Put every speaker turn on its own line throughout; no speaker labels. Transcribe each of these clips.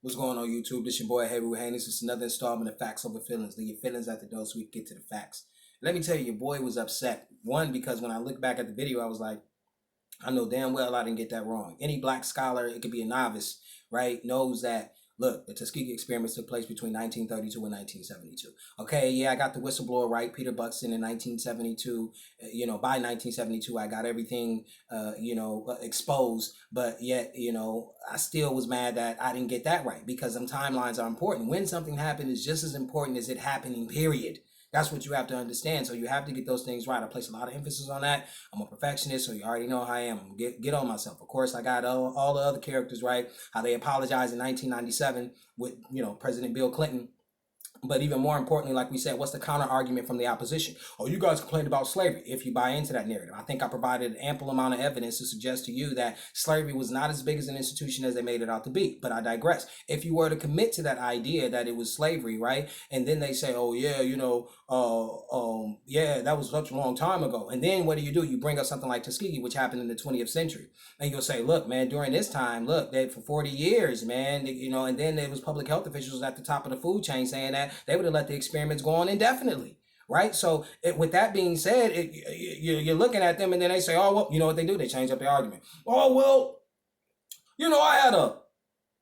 What's going on, YouTube? This your boy, Heavy Haney. This is another installment of Facts Over Feelings. Leave your feelings at the door so we can get to the facts. Let me tell you, your boy was upset. One, because when I look back at the video, I was like, I know damn well I didn't get that wrong. Any black scholar, it could be a novice, right, knows that, look, the Tuskegee experiments took place between 1932 and 1972. Okay, yeah, I got the whistleblower right, Peter Buxton, in 1972. By 1972, I got everything, exposed. But yet, I still was mad that I didn't get that right, because some timelines are important. When something happened is just as important as it happening, period. That's what you have to understand. So you have to get those things right. I place a lot of emphasis on that. I'm a perfectionist, so you already know how I am. Get on myself. Of course, I got all the other characters right. How they apologized in 1997 with, President Bill Clinton. But even more importantly, like we said, what's the counter argument from the opposition? Oh, you guys complained about slavery. If you buy into that narrative, I think I provided an ample amount of evidence to suggest to you that slavery was not as big as an institution as they made it out to be. But I digress. If you were to commit to that idea that it was slavery, right? And then they say, oh yeah, that was such a long time ago. And then what do? You bring up something like Tuskegee, which happened in the 20th century. And you'll say, look, man, during this time, look, they for 40 years, man, and then there was public health officials at the top of the food chain saying that they would have let the experiments go on indefinitely, right? So with that being said, you're looking at them and then they say, oh, well, you know what they do? They change up the argument. Oh, well, I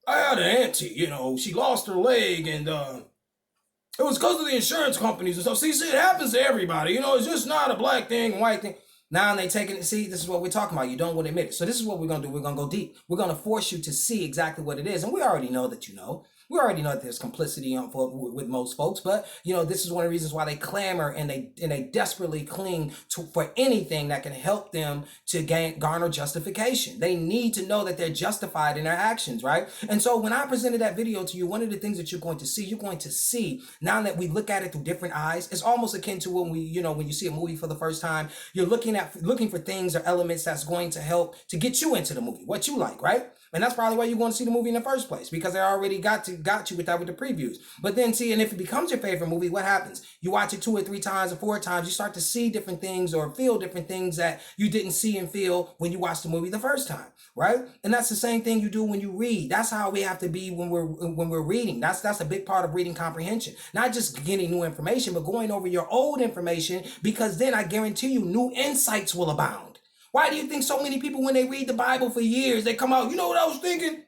had an auntie, she lost her leg and it was because of the insurance companies and stuff. See, it happens to everybody, it's just not a black thing, white thing. Now they taking it. See, this is what we're talking about. You don't want to admit it. So this is what we're going to do. We're going to go deep. We're going to force you to see exactly what it is. And we already know that you know. We already know that there's complicity with most folks, but this is one of the reasons why they clamor and they desperately cling for anything that can help them to garner justification. They need to know that they're justified in their actions, right? And so when I presented that video to you, one of the things that you're going to see now that we look at it through different eyes, it's almost akin to when when you see a movie for the first time, you're looking for things or elements that's going to help to get you into the movie, what you like, right? And that's probably why you want to see the movie in the first place, because they already got you with that with the previews. But then see, and if it becomes your favorite movie, what happens? You watch it 2 or 3 times or 4 times, you start to see different things or feel different things that you didn't see and feel when you watched the movie the first time, right? And that's the same thing you do when you read. That's how we have to be when we're reading. That's a big part of reading comprehension. Not just getting new information, but going over your old information, because then I guarantee you new insights will abound. Why do you think so many people, when they read the Bible for years, they come out, you know what I was thinking?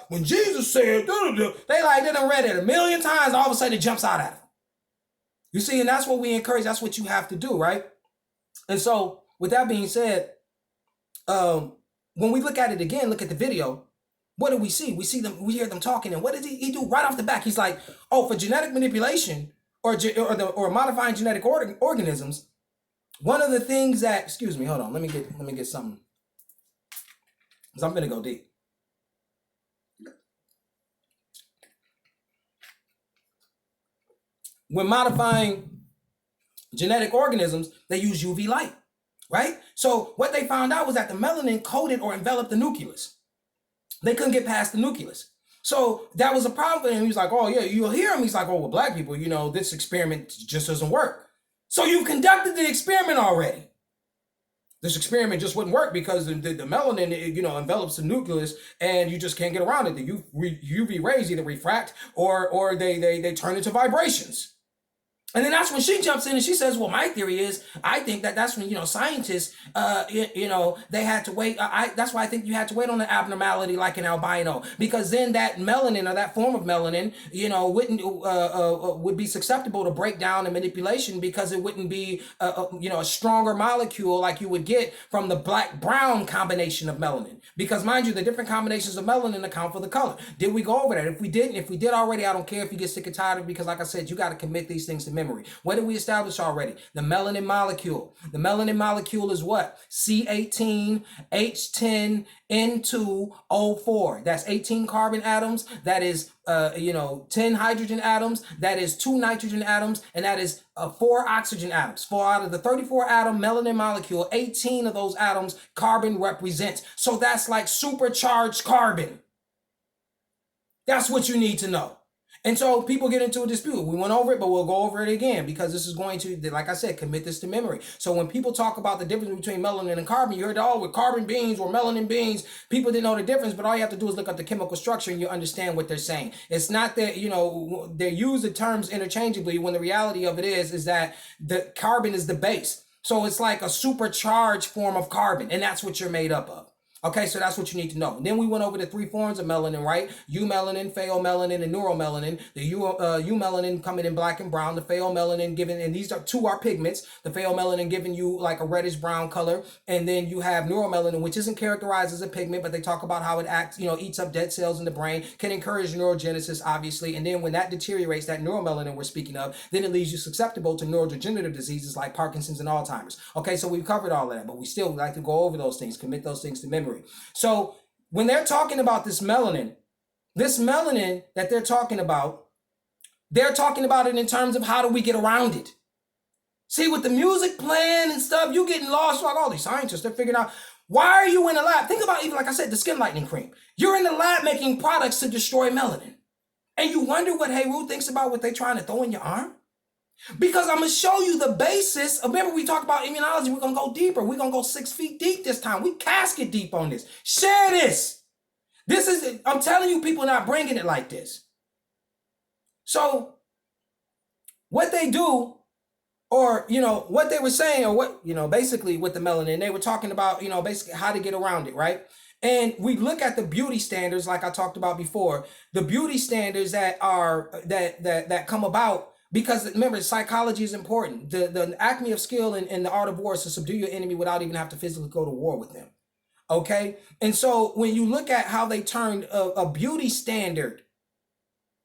When Jesus said, they done read it 1,000,000 times, all of a sudden it jumps out at them. You see, and that's what we encourage. That's what you have to do, right? And so, with that being said, when we look at it again, look at the video, what do we see? We hear them talking, and what does he do right off the back? He's like, oh, for genetic manipulation or modifying genetic organisms, one of the things that, excuse me, hold on, let me get something, because I'm gonna go deep. When modifying genetic organisms, they use UV light, right? So what they found out was that the melanin coated or enveloped the nucleus. They couldn't get past the nucleus. So that was a problem for him. He was like, oh yeah, you'll hear him. He's like, oh, well, black people, this experiment just doesn't work. So you've conducted the experiment already. This experiment just wouldn't work because the melanin, envelops the nucleus, and you just can't get around it. The UV rays either refract or they turn into vibrations. And then that's when she jumps in and she says, well, my theory is, I think that's when, scientists, they had to wait. That's why I think you had to wait on an abnormality like an albino, because then that melanin or that form of melanin, would be susceptible to breakdown and manipulation, because it wouldn't be, a stronger molecule like you would get from the black-brown combination of melanin. Because mind you, the different combinations of melanin account for the color. Did we go over that? If we didn't, if we did already, I don't care if you get sick and tired of it, because like I said, you got to commit these things to memory. What did we establish already? The melanin molecule. The melanin molecule is what? C18H10N2O4. That's 18 carbon atoms. That is 10 hydrogen atoms. That is 2 nitrogen atoms, and that is 4 oxygen atoms. 4 out of the 34 atom melanin molecule, 18 of those atoms carbon represents. So that's like supercharged carbon. That's what you need to know. And so people get into a dispute. We went over it, but we'll go over it again because this is going to, like I said, commit this to memory. So when people talk about the difference between melanin and carbon, you heard, oh, with carbon beings or melanin beings, people didn't know the difference, but all you have to do is look at the chemical structure and you understand what they're saying. It's not that, they use the terms interchangeably when the reality of it is that the carbon is the base. So it's like a supercharged form of carbon, and that's what you're made up of. Okay, so that's what you need to know. And then we went over the three forms of melanin, right? Eumelanin, pheomelanin, and neuromelanin. The eumelanin coming in black and brown, the pheomelanin giving, and these are two are pigments. The pheomelanin giving you like a reddish brown color, and then you have neuromelanin, which isn't characterized as a pigment, but they talk about how it acts, eats up dead cells in the brain, can encourage neurogenesis, obviously. And then when that deteriorates, that neuromelanin we're speaking of, then it leaves you susceptible to neurodegenerative diseases like Parkinson's and Alzheimer's. Okay, so we've covered all of that, but we still like to go over those things, commit those things to memory. So when they're talking about this melanin that they're talking about it in terms of how do we get around it. See, with the music playing and stuff, you getting lost like all these scientists, they're figuring out, why are you in the lab? Think about even, like I said, the skin lightening cream. You're in the lab making products to destroy melanin. And you wonder what Heru thinks about what they're trying to throw in your arm? Because I'm going to show you the basis. Remember, we talked about immunology. We're going to go deeper. We're going to go 6 feet deep this time. We casket deep on this. Share this. This is, I'm telling you, people are not bringing it like this. So what they do, or, what they were saying, or what, basically with the melanin, they were talking about, basically how to get around it, right? And we look at the beauty standards, like I talked about before, the beauty standards that are, that come about. Because remember, psychology is important. The acme of skill in the art of war is to subdue your enemy without even have to physically go to war with them. Okay? And so when you look at how they turned a beauty standard,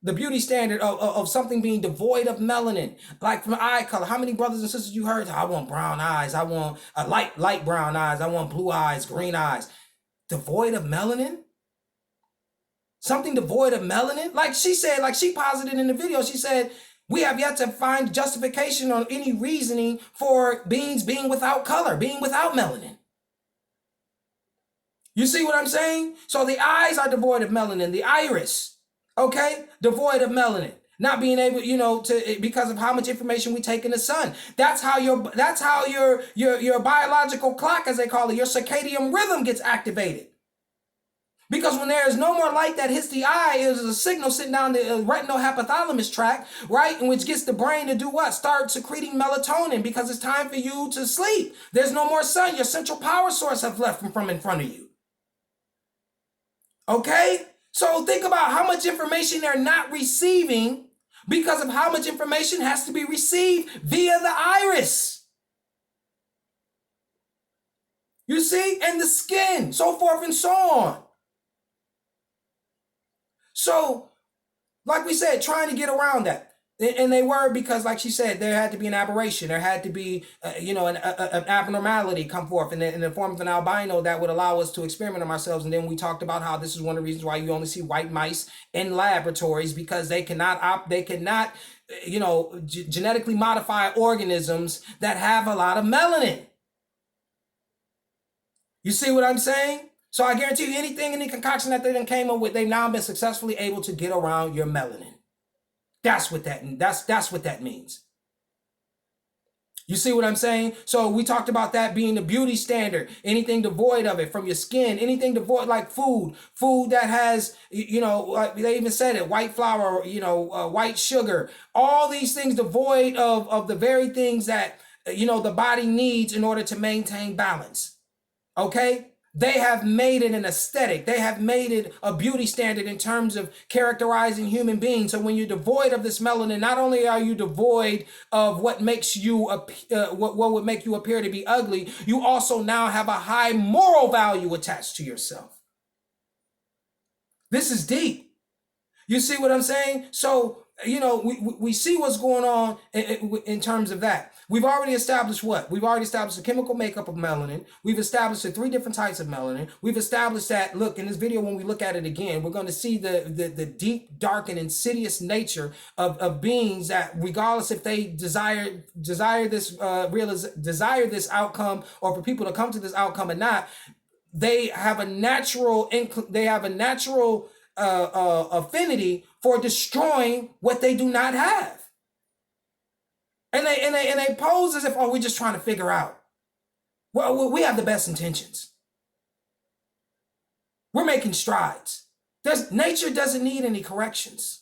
the beauty standard of something being devoid of melanin, like from eye color. How many brothers and sisters you heard? I want brown eyes. I want light brown eyes. I want blue eyes, green eyes. Devoid of melanin? Something devoid of melanin? Like she said, like she posited in the video, she said, we have yet to find justification on any reasoning for beings being without color, being without melanin. You see what I'm saying? So the eyes are devoid of melanin, the iris, okay, devoid of melanin. Not being able, to, because of how much information we take in the sun. That's how your biological clock, as they call it, your circadian rhythm gets activated. Because when there is no more light that hits the eye, it is a signal sitting down the retinal hypothalamus tract, right? And which gets the brain to do what? Start secreting melatonin because it's time for you to sleep. There's no more sun. Your central power source have left from in front of you. Okay? So think about how much information they're not receiving because of how much information has to be received via the iris. You see? And the skin, so forth and so on. So, like we said, trying to get around that. And they were, because like she said, there had to be an aberration. There had to be, an abnormality come forth in the form of an albino that would allow us to experiment on ourselves. And then we talked about how this is one of the reasons why you only see white mice in laboratories, because they cannot genetically modify organisms that have a lot of melanin. You see what I'm saying? So I guarantee you, anything in the concoction that they done came up with, they've now been successfully able to get around your melanin. That's what that means. You see what I'm saying? So we talked about that being the beauty standard. Anything devoid of it, from your skin, anything devoid, like food that has, like they even said it, white flour, white sugar, all these things devoid of the very things that, the body needs in order to maintain balance. Okay? They have made it an aesthetic. They have made it a beauty standard in terms of characterizing human beings. So when you're devoid of this melanin, not only are you devoid of what makes you what would make you appear to be ugly, you also now have a high moral value attached to yourself. This is deep. You see what I'm saying? So, we see what's going on in terms of that. We've already established what? We've already established the chemical makeup of melanin. We've established the 3 different types of melanin. We've established that, look, in this video, when we look at it again, we're going to see the deep, dark, and insidious nature of beings that, regardless if they desire this outcome, or for people to come to this outcome or not, they have a natural affinity for destroying what they do not have. And they pose as if, oh, we're just trying to figure out. Well, we have the best intentions. We're making strides. Nature doesn't need any corrections.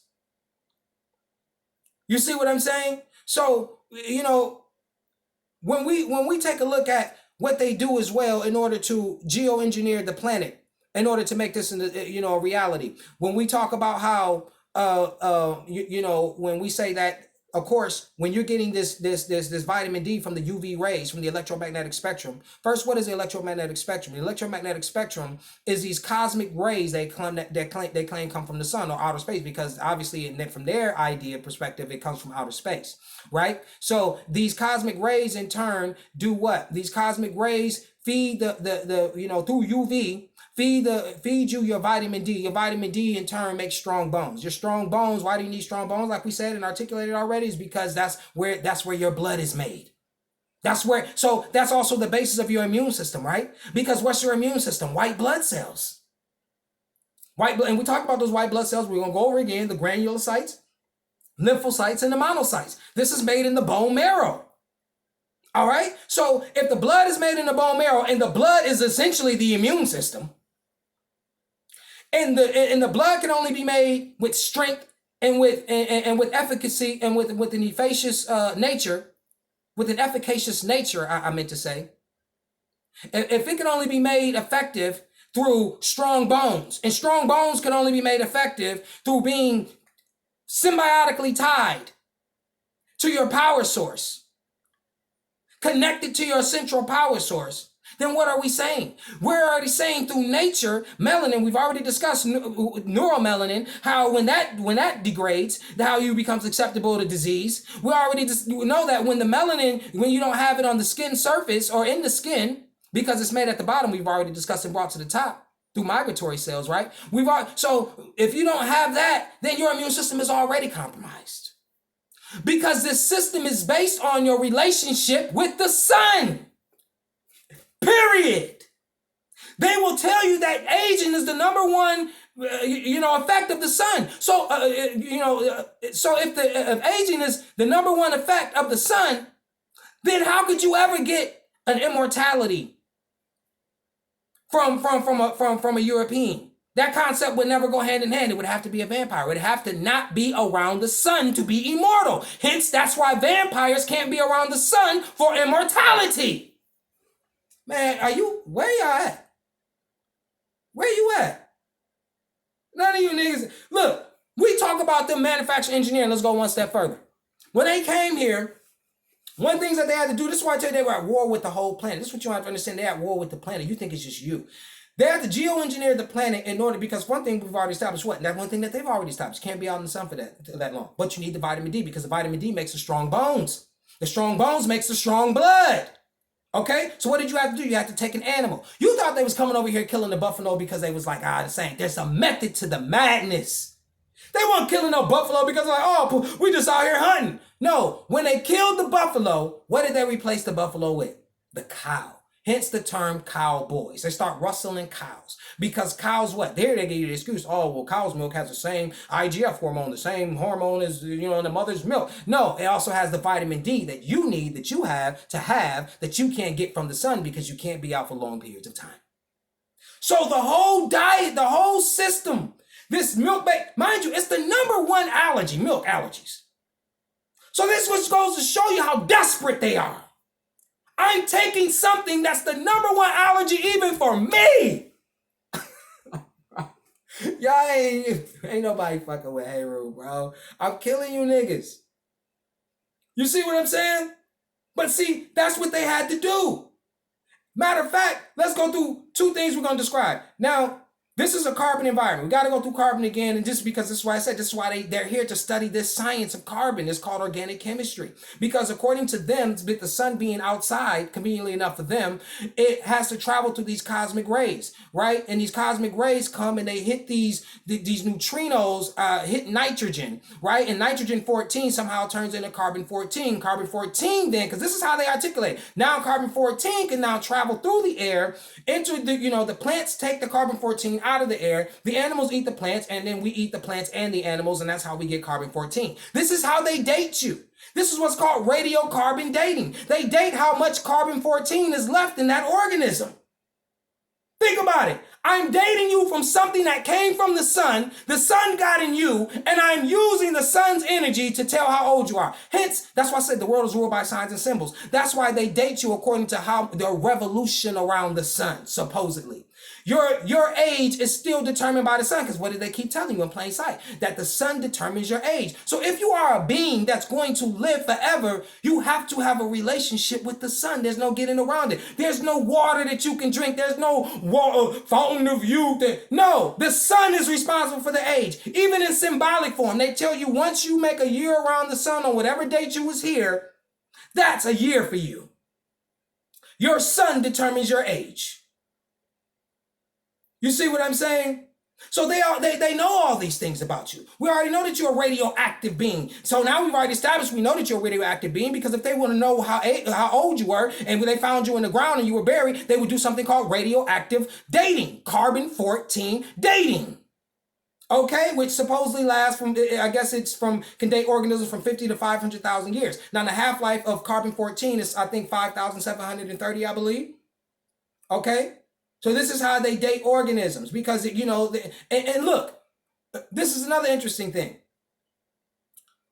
You see what I'm saying? So, when we take a look at what they do as well in order to geoengineer the planet, in order to make this a reality. When we talk about how when we say that, of course, when you're getting this vitamin D from the UV rays, from the electromagnetic spectrum. First, what is the electromagnetic spectrum? The electromagnetic spectrum is these cosmic rays they claim come from the sun or outer space, because obviously from their idea perspective, it comes from outer space, right? So these cosmic rays in turn do what? These cosmic rays feed the through UV, feed you your vitamin D. Your vitamin D in turn makes strong bones. Your strong bones, why do you need strong bones? Like we said and articulated already, is because that's where your blood is made. So that's also the basis of your immune system, right? Because what's your immune system? White blood cells. And we talked about those white blood cells. We're going to go over again, the granulocytes, lymphocytes, and the monocytes. This is made in the bone marrow. All right? So if the blood is made in the bone marrow, and the blood is essentially the immune system, and the blood can only be made with strength and with efficacy and with an efficacious nature, I meant to say. If it can only be made effective through strong bones, and strong bones can only be made effective through being symbiotically tied to your power source, connected to your central power source, then what are we saying? We're already saying through nature, melanin, we've already discussed neuromelanin, how when that degrades, how you become susceptible to disease. We already know that when the melanin, when you don't have it on the skin surface or in the skin, because it's made at the bottom, we've already discussed and brought to the top through migratory cells, right? So if you don't have that, then your immune system is already compromised. Because this system is based on your relationship with the sun. Period. They will tell you that aging is the number one, effect of the sun. So, if aging is the number one effect of the sun, then how could you ever get an immortality from a European? That concept would never go hand in hand. It would have to be a vampire. It would have to not be around the sun to be immortal. Hence, that's why vampires can't be around the sun for immortality. Man, where y'all at? Where you at? None of you niggas. Look, we talk about them manufacturing engineering. Let's go one step further. When they came here, one of the things that they had to do, this is why I tell you they were at war with the whole planet. This is what you have to understand. They're at war with the planet. You think it's just you. They have to geoengineer the planet in order, because one thing we've already established, what? That one thing that they've already established. Can't be out in the sun for that long. But you need the vitamin D, because the vitamin D makes the strong bones. The strong bones makes the strong blood. Okay? So what did you have to do? You had to take an animal. You thought they was coming over here killing the buffalo because they was like, this ain't. There's a method to the madness. They weren't killing no buffalo because we just out here hunting. No, when they killed the buffalo, what did they replace the buffalo with? The cow. Hence the term cowboys. They start rustling cows. Because cows, what? There they give you the excuse. Oh, well, cow's milk has the same IGF hormone, the same hormone as, in the mother's milk. No, it also has the vitamin D that you need, that you have, that you can't get from the sun because you can't be out for long periods of time. So the whole diet, the whole system, this mind you, it's the number one allergy, milk allergies. So this just goes to show you how desperate they are. I'm taking something that's the number one allergy even for me. Y'all ain't nobody fucking with Heru, bro. I'm killing you niggas. You see what I'm saying? But see, that's what they had to do. Matter of fact, let's go through two things we're going to describe. Now, this is a carbon environment. We got to go through carbon again. And just because this is why I said this is why they're here to study this science of carbon. It's called organic chemistry. Because according to them, with the sun being outside, conveniently enough for them, it has to travel through these cosmic rays, right? And these cosmic rays come and they hit these neutrinos, hit nitrogen, right? And nitrogen 14 somehow turns into carbon 14. Carbon 14 then, because this is how they articulate. Now carbon 14 can now travel through the air into the plants take the carbon 14 out of the air. The animals eat the plants, and then we eat the plants and the animals, and that's how we get carbon-14. This is how they date you. This is what's called radiocarbon dating. They date how much carbon-14 is left in that organism. Think about it. I'm dating you from something that came from the sun got in you, and I'm using the sun's energy to tell how old you are. Hence, that's why I said the world is ruled by signs and symbols. That's why they date you according to how the revolution around the sun, supposedly. Your age is still determined by the sun, because what did they keep telling you in plain sight? That the sun determines your age. So if you are a being that's going to live forever, you have to have a relationship with the sun. There's no getting around it. There's no water that you can drink. There's no fountain of youth. No, the sun is responsible for the age. Even in symbolic form, they tell you once you make a year around the sun on whatever date you was here, that's a year for you. Your sun determines your age. You see what I'm saying? So they know all these things about you. We already know that you're a radioactive being. So now we've already established we know that you're a radioactive being, because if they want to know how old you were, and when they found you in the ground and you were buried, they would do something called radioactive dating, carbon-14 dating. Okay, which supposedly lasts from, I guess can date organisms from 50 to 500,000 years. Now the half-life of carbon-14 is, I think, 5,730, I believe. Okay. So this is how they date organisms, because, and look, this is another interesting thing.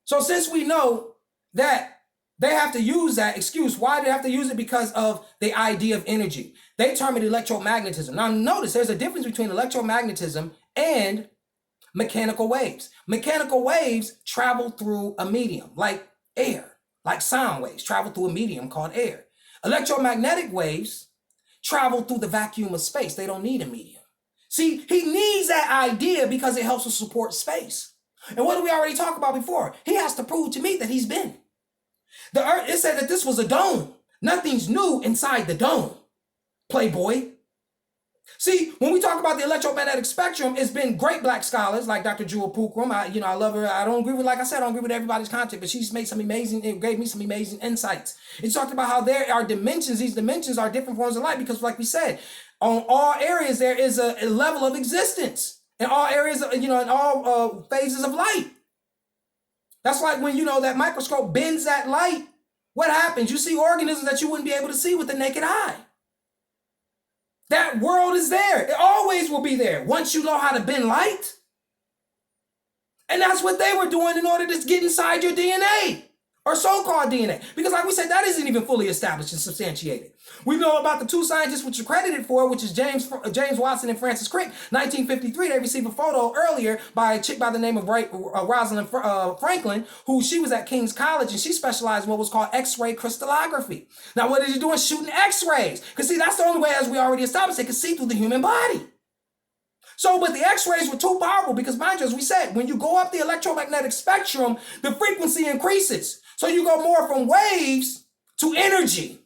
So since we know that they have to use that excuse, why do they have to use it? Because of the idea of energy. They term it electromagnetism. Now notice there's a difference between electromagnetism and mechanical waves. Mechanical waves travel through a medium, like air, like sound waves travel through a medium called air. Electromagnetic waves travel through the vacuum of space. They don't need a medium. See, he needs that idea because it helps to support space. And what did we already talk about before? He has to prove to me that he's been. The earth, it said that this was a dome. Nothing's new inside the dome, playboy. See, when we talk about the electromagnetic spectrum, it's been great black scholars like Dr. Jewel Pookrum. I love her. I don't agree with, like I said, I don't agree with everybody's content, but she's made it gave me some amazing insights. It talked about how there are dimensions. These dimensions are different forms of light, because like we said, on all areas, there is a level of existence in all areas, in all phases of light. That's like when, that microscope bends that light, what happens? You see organisms that you wouldn't be able to see with the naked eye. That world is there. It always will be there once you know how to bend light. And that's what they were doing in order to get inside your DNA, or so-called DNA. Because like we said, that isn't even fully established and substantiated. We know about the two scientists which are credited for, which is James Watson and Francis Crick. 1953, they received a photo earlier by a chick by the name of Rosalind Franklin, who she was at King's College, and she specialized in what was called X-ray crystallography. Now, what is she doing? Shooting X-rays. Because see, that's the only way, as we already established, they could see through the human body. So, but the X-rays were too powerful because, mind you, as we said, when you go up the electromagnetic spectrum, the frequency increases. So you go more from waves to energy.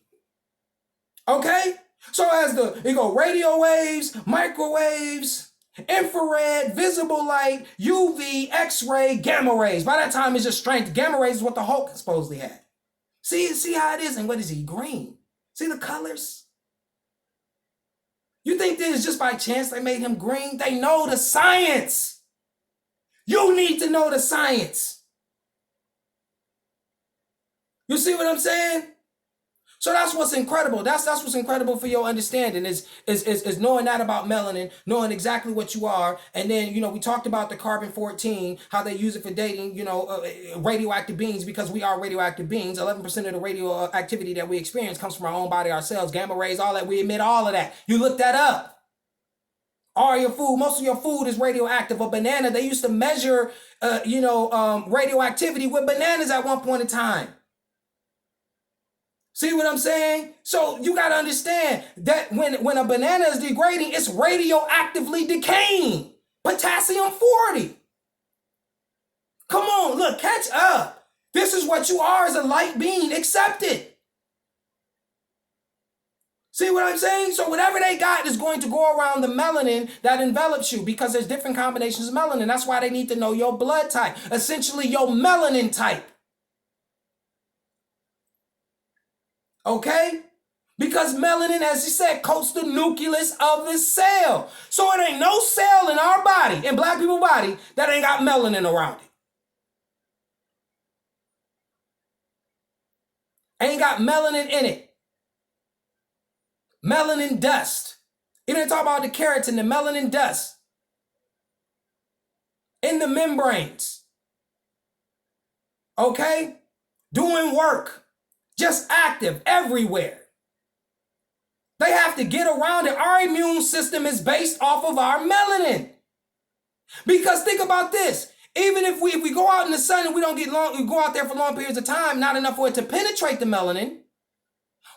Okay? So as you go radio waves, microwaves, infrared, visible light, UV, X-ray, gamma rays. By that time, it's just strength. Gamma rays is what the Hulk supposedly had. See how it is? And what is he? Green. See the colors? You think this is just by chance they made him green? They know the science. You need to know the science. You see what I'm saying? So that's what's incredible. That's what's incredible for your understanding is knowing that about melanin, knowing exactly what you are. And then, we talked about the carbon-14, how they use it for dating, radioactive beings, because we are radioactive beings. 11% of the radioactivity that we experience comes from our own body, ourselves, gamma rays, all that. We emit all of that. You look that up. All your food, most of your food is radioactive. A banana, they used to measure, radioactivity with bananas at one point in time. See what I'm saying? So you got to understand that when a banana is degrading, it's radioactively decaying. Potassium 40. Come on, look, catch up. This is what you are as a light being. Accept it. See what I'm saying? So whatever they got is going to go around the melanin that envelops you, because there's different combinations of melanin. That's why they need to know your blood type, essentially your melanin type. Okay? Because melanin, as he said, coats the nucleus of the cell. So it ain't no cell in our body, in black people's body, that ain't got melanin around it. Ain't got melanin in it. Melanin dust. Even talk about the keratin, the melanin dust in the membranes. Okay? Doing work. Just active everywhere. They have to get around it. Our immune system is based off of our melanin. Because think about this. Even if we go out in the sun and we go out there for long periods of time, not enough for it to penetrate the melanin,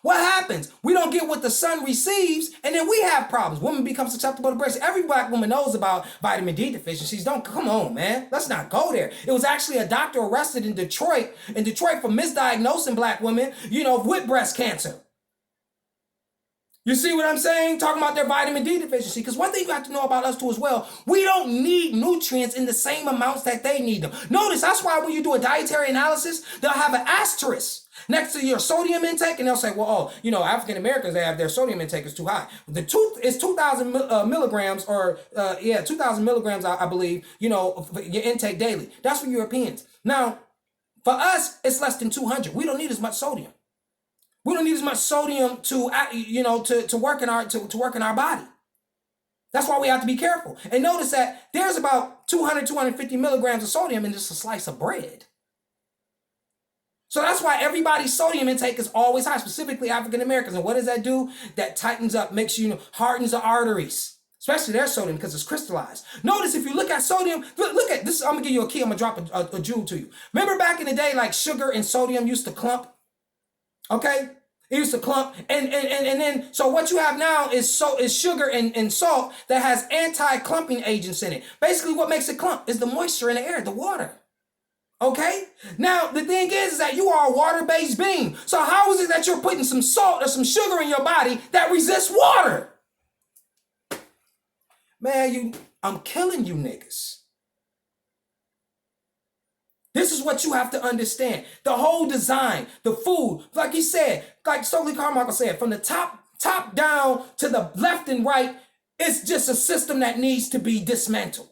what happens? We don't get what the sun receives, and then we have problems. Women become susceptible to breast. Every black woman knows about vitamin D deficiencies. Come on, man. Let's not go there. It was actually a doctor arrested in Detroit for misdiagnosing black women, with breast cancer. You see what I'm saying? Talking about their vitamin D deficiency. Because one thing you have to know about us too as well, we don't need nutrients in the same amounts that they need them. Notice, that's why when you do a dietary analysis, they'll have an asterisk next to your sodium intake, and they'll say, well, African Americans, they have their sodium intake is too high. The truth is 2,000 milligrams, or 2,000 milligrams, I believe, for your intake daily. That's for Europeans. Now, for us, it's less than 200. We don't need as much sodium. We don't need as much sodium to work in our body. That's why we have to be careful. And notice that there's about 250 milligrams of sodium in just a slice of bread. So that's why everybody's sodium intake is always high, specifically African Americans. And what does that do? That tightens up, hardens the arteries, especially their sodium, because it's crystallized. Notice if you look at sodium, look at this. I'm gonna give you a key. I'm gonna drop a jewel to you. Remember back in the day, like sugar and sodium used to clump. Okay, it used to clump, and then so what you have now is sugar and salt that has anti-clumping agents in it. Basically, what makes it clump is the moisture in the air, the water. Okay, now the thing is that you are a water-based being. So how is it that you're putting some salt or some sugar in your body that resists water? Man, I'm killing you niggas. This is what you have to understand. The whole design, the food, like he said, like Stokely Carmichael said, from the top down to the left and right, it's just a system that needs to be dismantled.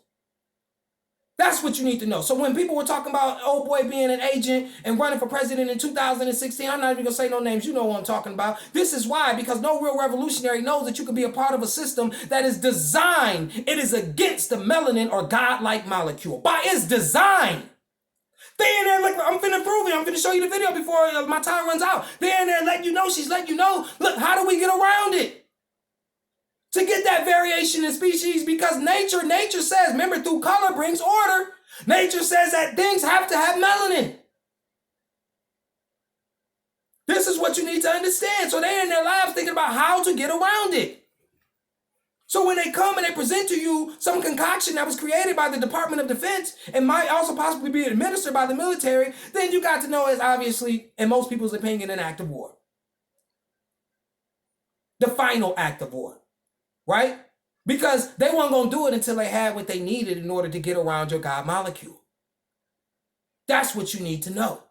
That's what you need to know. So when people were talking about old boy being an agent and running for president in 2016, I'm not even gonna say no names, you know what I'm talking about. This is why, because no real revolutionary knows that you can be a part of a system that is designed, it is against the melanin or godlike molecule. By its design. They in there, I'm finna prove it. I'm finna show you the video before my time runs out. They in there letting you know, she's letting you know, look, how do we get around it? To get that variation in species, because nature says, remember, through color brings order. Nature says that things have to have melanin. This is what you need to understand. So they're in their labs thinking about how to get around it. So when they come and they present to you some concoction that was created by the Department of Defense and might also possibly be administered by the military, then you got to know it's obviously, in most people's opinion, an act of war. The final act of war, right? Because they weren't going to do it until they had what they needed in order to get around your God molecule. That's what you need to know.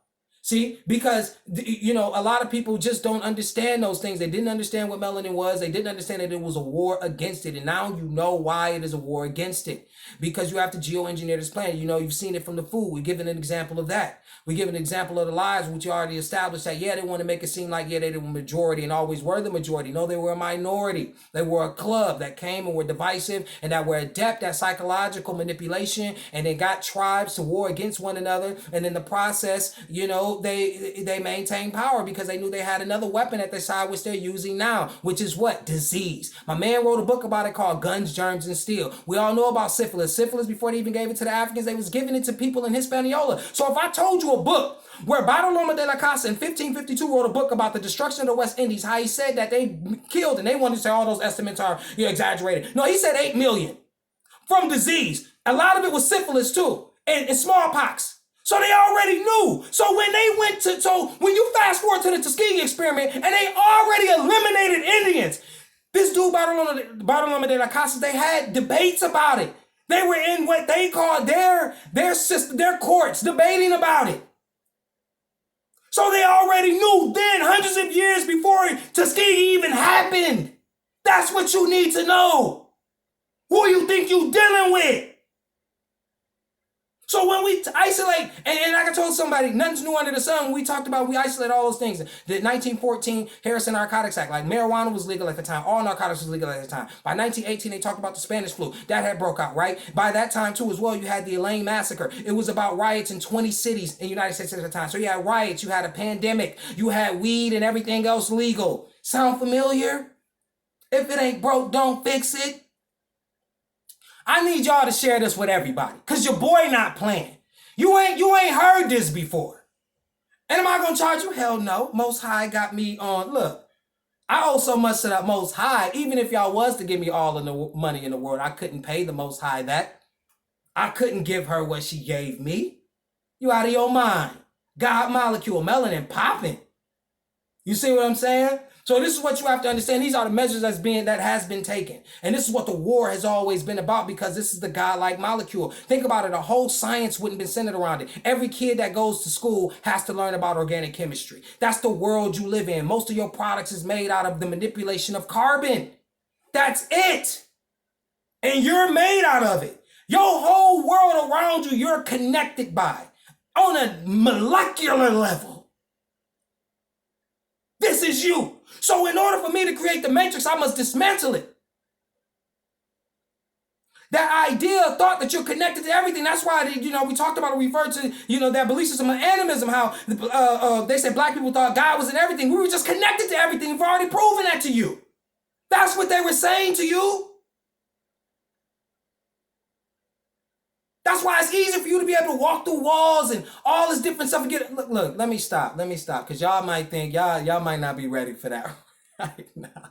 See, because, a lot of people just don't understand those things. They didn't understand what melanin was. They didn't understand that it was a war against it. And now you know why it is a war against it. Because you have to geoengineer this planet. You've seen it from the food. We're giving an example of that. We give an example of the lies, which you already established that, they want to make it seem like, they were majority and always were the majority. No, they were a minority. They were a club that came and were divisive and that were adept at psychological manipulation, and they got tribes to war against one another. And in the process, they maintained power because they knew they had another weapon at their side, which they're using now, which is what? Disease. My man wrote a book about it called Guns, Germs, and Steel. We all know about syphilis. Syphilis, before they even gave it to the Africans, they was giving it to people in Hispaniola. So if I told you a book where Bartolomé de la Casa in 1552 wrote a book about the destruction of the West Indies, how he said that they killed, and they wanted to say all those estimates are exaggerated. No, he said 8 million from disease. A lot of it was syphilis too, and smallpox. So they already knew. So when when you fast forward to the Tuskegee experiment and they already eliminated Indians, this dude Bartolomé de la Casa, they had debates about it. They were in what they called their system, their courts, debating about it. So they already knew then, hundreds of years before Tuskegee even happened. That's what you need to know. Who you think you dealing with? So when we isolate, and like I told somebody, nothing's new under the sun. When we talked about, we isolate all those things. The 1914 Harrison Narcotics Act, like marijuana was legal at the time. All narcotics was legal at the time. By 1918, they talked about the Spanish flu. That had broke out, right? By that time, too, as well, you had the Elaine Massacre. It was about riots in 20 cities in the United States at the time. So you had riots, you had a pandemic, you had weed and everything else legal. Sound familiar? If it ain't broke, don't fix it. I need y'all to share this with everybody, cause your boy not playing. You ain't heard this before. And am I gonna charge you? Hell no. Most High got me on. Look, I owe so much to that Most High. Even if y'all was to give me all of the money in the world, I couldn't pay the Most High that. I couldn't give her what she gave me. You out of your mind. God molecule, melanin popping. You see what I'm saying? So this is what you have to understand. These are the measures that has been taken. And this is what the war has always been about, because this is the godlike molecule. Think about it. A whole science wouldn't be centered around it. Every kid that goes to school has to learn about organic chemistry. That's the world you live in. Most of your products is made out of the manipulation of carbon. That's it. And you're made out of it. Your whole world around you, you're connected by on a molecular level. This is you. So in order for me to create the matrix, I must dismantle it. That idea, thought that you're connected to everything. That's why, we talked about, we referred to, that belief system of animism, how they said black people thought God was in everything. We were just connected to everything. We've already proven that to you. That's what they were saying to you. That's why it's easy for you to be able to walk through walls and all this different stuff. Look, let me stop, because y'all might think, y'all might not be ready for that right now.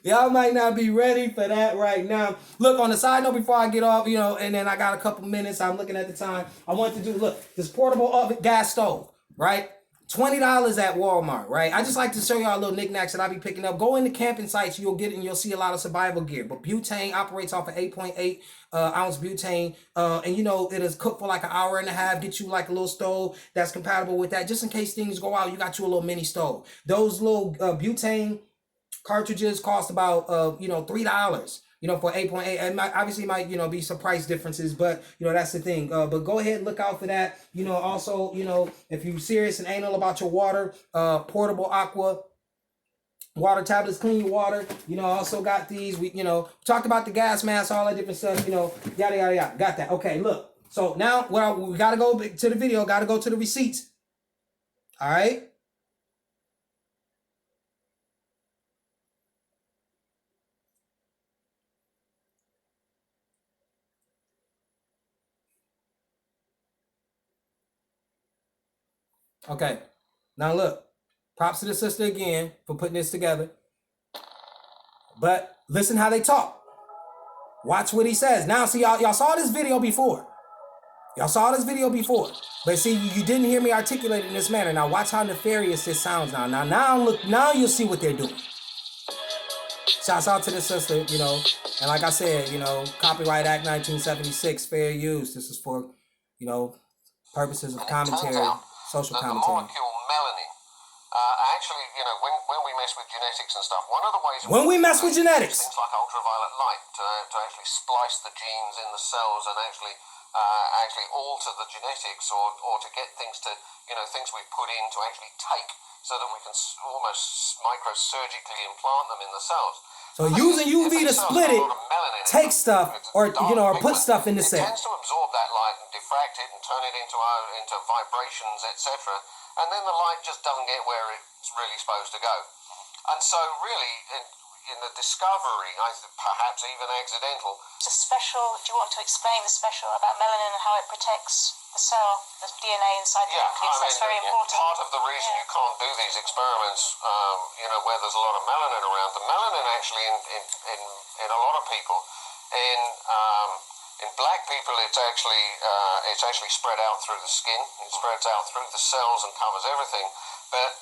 Y'all might not be ready for that right now. Look, on the side note, before I get off, and then I got a couple minutes, I'm looking at the time. I want to do, look, this portable oven gas stove, right? $20 at Walmart, right? I just like to show y'all little knickknacks that I be picking up. Go into camping sites, you'll get it, and you'll see a lot of survival gear. But butane operates off of 8.8 ounce butane, and it is cooked for like an hour and a half. Get you like a little stove that's compatible with that, just in case things go out. You got you a little mini stove. Those little butane cartridges cost about $3. For 8.8, and obviously might, be some price differences, but, that's the thing. But go ahead and look out for that. Also, if you're serious and anal about your water, portable aqua water tablets, clean your water. Also got these. We, talked about the gas mask, all that different stuff, yada, yada, yada. Got that. Okay, look. So now, we got to go to the video, got to go to the receipts. All right. Okay, now look, props to the sister again for putting this together. But listen how they talk. Watch what he says. Now, see, y'all saw this video before. But see, you didn't hear me articulate it in this manner. Now watch how nefarious this sounds now. Now you'll see what they're doing. Shouts out to the sister, and like I said, Copyright Act 1976, fair use. This is for, purposes of commentary. Social commentary.
The molecule melanin, actually, when we mess with genetics and stuff, one of the ways
when we mess with genetics,
things like ultraviolet light to actually splice the genes in the cells and actually alter the genetics, or to get things to things we put in to actually take, so that we can almost microsurgically implant them in the cells.
So using UV to split it, take stuff, or put stuff in the cell.
It tends to absorb that light and diffract it and turn it into vibrations, etc. And then the light just doesn't get where it's really supposed to go. And so really, in the discovery, perhaps even accidental.
It's a special, do you want to explain the special about melanin and how it protects the cell, the DNA inside the nucleus? That's very important.
Part of the reason you can't do these experiments, where there's a lot of melanin around, the melanin actually in a lot of people, in black people, it's actually spread out through the skin. It spreads out through the cells and covers everything. But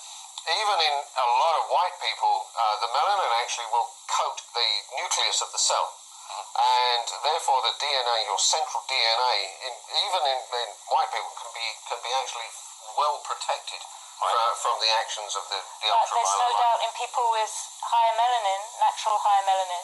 even in a lot of white people, the melanin actually will coat the nucleus of the cell. and therefore the DNA, your central DNA, even in white people, can be actually well protected from the actions of the ultraviolet light.
There's no doubt in people with higher melanin, natural higher melanin,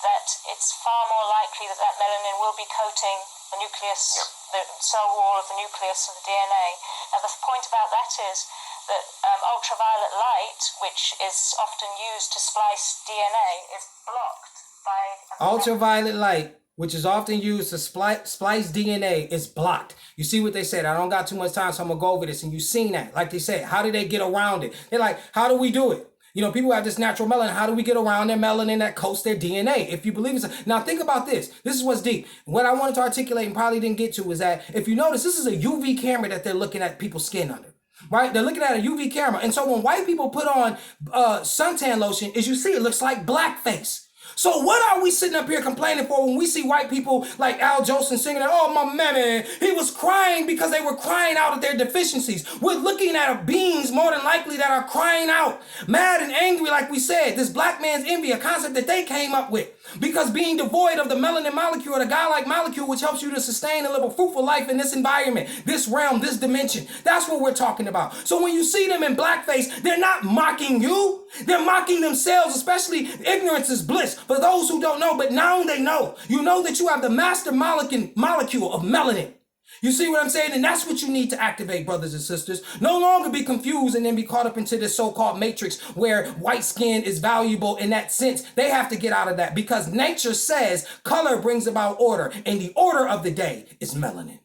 that it's far more likely that melanin will be coating the nucleus, the cell wall of the nucleus of the DNA. Now the point about that is that ultraviolet light, which is often used to splice DNA, is blocked by...
Ultraviolet light, which is often used to splice DNA, is blocked. You see what they said? I don't got too much time, so I'm going to go over this. And you've seen that. Like they said, how do they get around it? They're like, how do we do it? You know, people have this natural melanin. How do we get around their melanin that coats their DNA? If you believe it. Now, think about this. This is what's deep. What I wanted to articulate and probably didn't get to is that if you notice, this is a UV camera that they're looking at people's skin under. Right? They're looking at a UV camera. And so when white people put on suntan lotion, as you see, it looks like blackface. So what are we sitting up here complaining for when we see white people like Al Jolson singing, oh, my man, he was crying because they were crying out at their deficiencies. We're looking at beings more than likely that are crying out, mad and angry, like we said. This black man's envy, a concept that they came up with. Because being devoid of the melanin molecule, the God-like molecule, which helps you to sustain and live a fruitful life in this environment, this realm, this dimension. That's what we're talking about. So when you see them in blackface, they're not mocking you. They're mocking themselves, especially ignorance is bliss. For those who don't know, but now they know. You know that you have the master molecule of melanin. You see what I'm saying? And that's what you need to activate, brothers and sisters. No longer be confused and then be caught up into this so-called matrix where white skin is valuable in that sense. They have to get out of that because nature says color brings about order, and the order of the day is melanin.